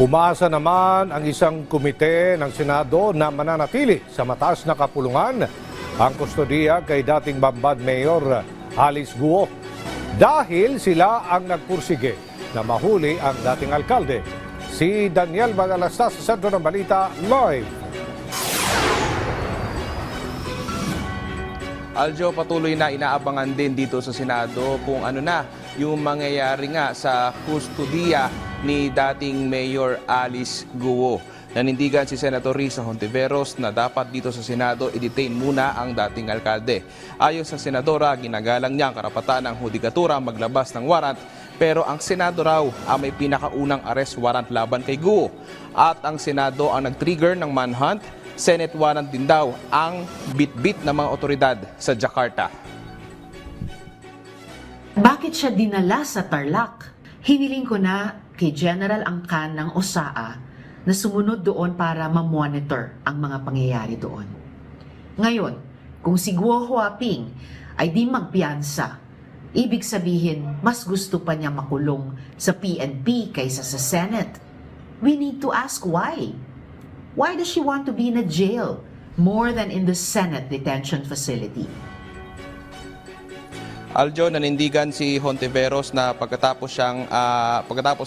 Umaasa naman ang isang komite ng Senado na mananatili sa mataas na kapulungan ang kustodiya kay dating Bambad Mayor Alice Guo dahil sila ang nagpursige na mahuli ang dating alkalde. Si Daniel Madalastas sa Sentro ng Balita live. Aljo, patuloy na inaabangan din dito sa Senado kung ano na yung mangyayari nga sa kustodiya ni dating Mayor Alice Guo. Nanindigan si Senator Risa Hontiveros na dapat dito sa Senado i-detain muna ang dating alkalde. Ayon sa senadora, ginagalang niya ang karapatan ng hudikatura maglabas ng warrant, pero ang Senado raw ang may pinakaunang arrest warrant laban kay Guo. At ang Senado ang nag-trigger ng manhunt. Senate warrant din daw ang bit-bit ng mga otoridad sa Jakarta. Bakit siya dinala sa Tarlac? Hiniling ko na kay General Angkan ng OSAA na sumunod doon para ma-monitor ang mga pangyayari doon. Ngayon, kung si Guo Huaping ay di magpiyansa, ibig sabihin mas gusto pa niya makulong sa PNP kaysa sa Senate. We need to ask why. Why does she want to be in a jail more than in the Senate detention facility? Aljo, nanindigan si Hontiveros na pagkatapos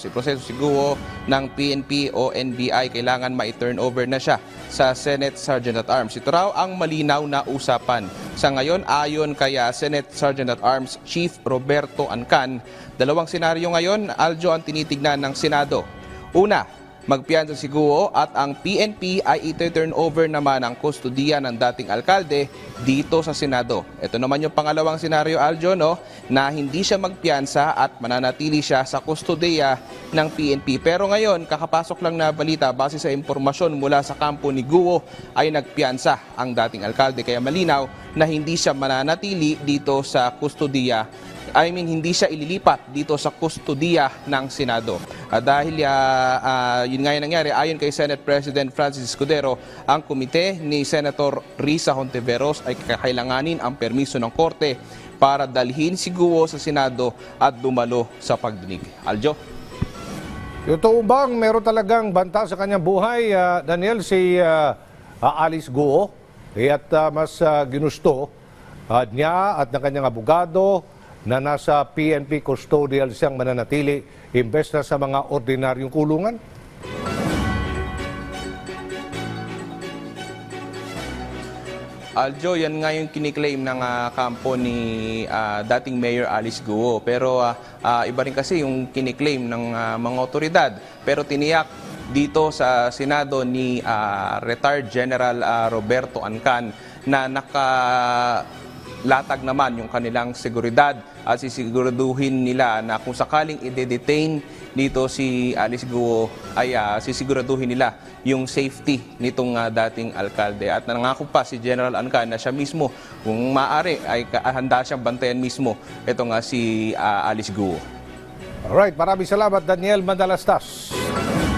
iproseso si Guo ng PNP o NBI, kailangan ma-turn over na siya sa Senate Sergeant at Arms. Ito raw ang malinaw na usapan. Sa ngayon, ayon kaya Senate Sergeant at Arms Chief Roberto Ancan, dalawang senaryo ngayon, Aljo, ang tinitignan ng Senado. Una, magpiyansa si Guo at ang PNP ay i-turn over naman ang kustodiya ng dating alkalde dito sa Senado. Ito naman yung pangalawang senaryo, Aljo, no, na hindi siya magpiyansa at mananatili siya sa kustodiya ng PNP. Pero ngayon, kakapasok lang na balita base sa impormasyon mula sa kampo ni Guo ay nagpiyansa ang dating alkalde. Kaya malinaw na hindi siya mananatili dito sa kustodiya. Hindi siya ililipat dito sa kustodiya ng Senado. Dahil yun nga yung nangyari, ayon kay Senate President Francis Escudero, ang komite ni Senator Risa Hontiveros ay kakailanganin ang permiso ng Korte para dalhin si Guo sa Senado at dumalo sa pagdinig. Aljo? Yung bang meron talagang banta sa kanyang buhay, Daniel, si Alice Guo, at mas ginusto niya at ng kanyang abogado na nasa PNP custodial siyang mananatili imbes na sa mga ordinaryong kulungan? Aljo, yan nga yung kiniklaim ng kampo ni dating Mayor Alice Guo. Pero iba rin kasi yung kiniklaim ng mga otoridad. Pero tiniyak dito sa Senado ni retired General Roberto Ancan na latag naman yung kanilang seguridad at sisiguraduhin nila na kung sakaling i-detain dito si Alice Guo ay sisiguraduhin nila yung safety nitong dating alkalde. At nangako pa si General Ancan na siya mismo, kung maaari, ay handa siyang bantayan mismo ito nga si Alice Guo. Alright, maraming salamat Daniel Madalastas.